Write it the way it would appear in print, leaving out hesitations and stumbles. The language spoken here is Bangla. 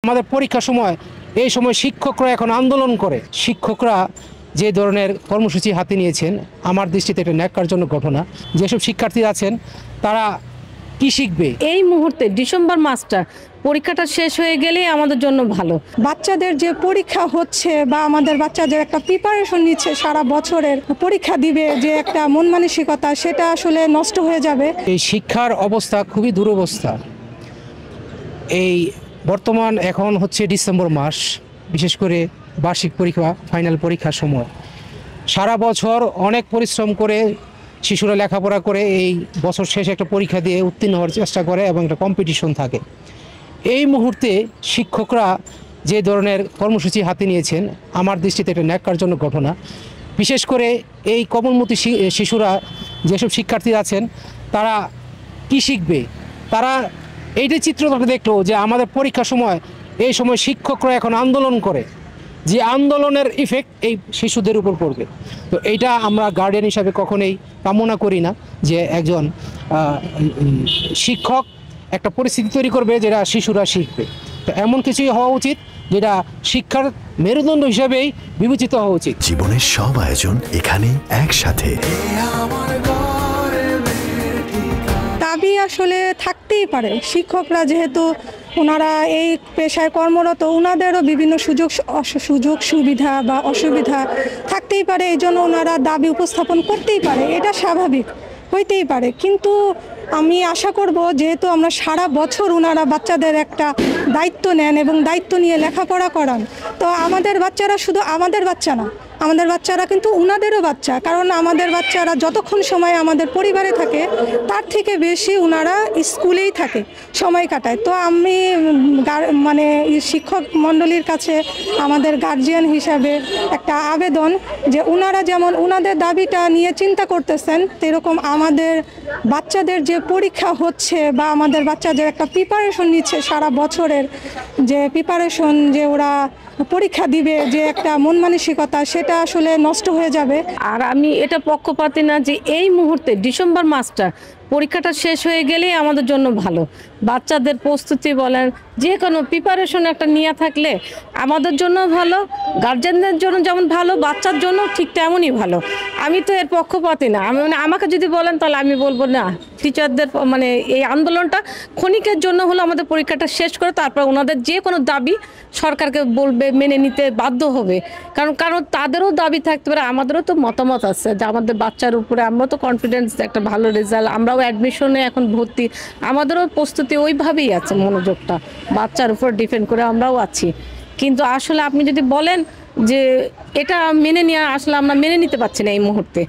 আমাদের পরীক্ষার সময় এই সময় শিক্ষকরা এখন আন্দোলন করে। শিক্ষকরা যে ধরনের কর্মসূচি হাতে নিয়েছেন আমার দৃষ্টিতে এটা ন্যাক্কারজনক ঘটনা। যেসব শিক্ষার্থী আছেন তারা কি শিখবে? এই মুহূর্তে ডিসেম্বর মাসটা পরীক্ষাটা শেষ হয়ে গেলেই আমাদের জন্য ভালো। বাচ্চাদের যে পরীক্ষা হচ্ছে বা আমাদের বাচ্চাদের একটা প্রিপারেশন নিচ্ছে সারা বছরের পরীক্ষা দিবে যে একটা মন মানসিকতা, সেটা আসলে নষ্ট হয়ে যাবে। এই শিক্ষার অবস্থা খুবই দুরবস্থা। এই বর্তমান এখন হচ্ছে ডিসেম্বর মাস, বিশেষ করে বার্ষিক পরীক্ষা ফাইনাল পরীক্ষার সময় সারা বছর অনেক পরিশ্রম করে শিশুরা লেখাপড়া করে এই বছর শেষে একটা পরীক্ষা দিয়ে উত্তীর্ণ হওয়ার চেষ্টা করে এবং একটা কম্পিটিশন থাকে। এই মুহূর্তে শিক্ষকরা যে ধরনের কর্মসূচি হাতে নিয়েছেন আমার দৃষ্টিতে এটা ন্যাক্কারজনক ঘটনা। বিশেষ করে এই কোমলমতি শিশুরা যেসব শিক্ষার্থী আছেন তারা কি শিখবে? তারা এইটা চিত্রটা দেখলো যে আমাদের পরীক্ষার সময় এই সময় শিক্ষকরা এখন আন্দোলন করে, যে আন্দোলনের ইফেক্ট এই শিশুদের উপর পড়বে। তো এইটা আমরা গার্ডিয়ান হিসাবে কখনোই কামনা করি না যে একজন শিক্ষক একটা পরিস্থিতি তৈরি করবে যেটা শিশুরা শিখবে। তো এমন কিছুই হওয়া উচিত যেটা শিক্ষার মেরুদণ্ড হিসাবেই বিবেচিত হওয়া উচিত। জীবনের সব আয়োজন এখানে একসাথে। দাবি আসলে থাকতেই পারে। শিক্ষকরা যেহেতু ওনারা এই পেশায় কর্মরত, ওনাদেরও বিভিন্ন সুযোগ সুবিধা বা অসুবিধা থাকতেই পারে, এই জন্য ওনারা দাবি উপস্থাপন করতেই পারে, এটা স্বাভাবিক হইতেই পারে। কিন্তু আমি আশা করব যেহেতু আমরা সারা বছর ওনারা বাচ্চাদের একটা দায়িত্ব নেন এবং দায়িত্ব নিয়ে লেখাপড়া করান, তো আমাদের বাচ্চারা শুধু আমাদের বাচ্চা না, আমাদের বাচ্চারা কিন্তু ওনাদেরও বাচ্চা। কারণ আমাদের বাচ্চারা যতক্ষণ সময় আমাদের পরিবারে থাকে তার থেকে বেশি ওনারা স্কুলেই থাকে, সময় কাটায়। তো আমি মানে শিক্ষক মণ্ডলীর কাছে আমাদের গার্জিয়ান হিসাবে একটা আবেদন যে ওনারা যেমন ওনাদের দাবিটা নিয়ে চিন্তা করতেছেন, সেরকম আমাদের বাচ্চাদের যে পরীক্ষা হচ্ছে বা আমাদের বাচ্চাদের একটা প্রিপারেশন নিচ্ছে সারা বছরের যে প্রিপারেশন, যে ওরা পরীক্ষা দিবে যে একটা মন মানসিকতা, সেটা আসলে নষ্ট হয়ে যাবে। আর আমি এটা পক্ষপাতী না যে এই মুহূর্তে ডিসেম্বর মাসটা পরীক্ষাটা শেষ হয়ে গেলেই আমাদের জন্য ভালো। বাচ্চাদের প্রস্তুতি বলেন, যে কোনো প্রিপারেশন একটা নিয়ে থাকলে আমাদের জন্য ভালো, গার্জেনদের জন্য যেমন ভালো, বাচ্চার জন্য ঠিক তেমনই ভালো। আমি তো এর পক্ষপাতী না। আমি আমাকে যদি বলেন তাহলে আমি বলবো না, টিচারদের এই আন্দোলনটা ক্ষণিকের জন্য হলো, আমাদের পরীক্ষাটা শেষ করে তারপর ওনাদের যে কোনো দাবি সরকারকে বলবে, মেনে নিতে বাধ্য হবে। কারণ তাদেরও দাবি থাকতে পারে, আমাদেরও তো মতামত আছে যে আমাদের বাচ্চার উপরে আমরা তো কনফিডেন্স, একটা ভালো রেজাল্ট, আমরাও অ্যাডমিশনে এখন ভর্তি, আমাদেরও প্রস্তুতি ওইভাবেই আছে, মনোযোগটা বাচ্চার উপর ডিপেন্ড করে আমরাও আছি। কিন্তু আসলে আপনি যদি বলেন যে এটা মেনে নেওয়া, আসলে আমরা মেনে নিতে পারছি না এই মুহূর্তে।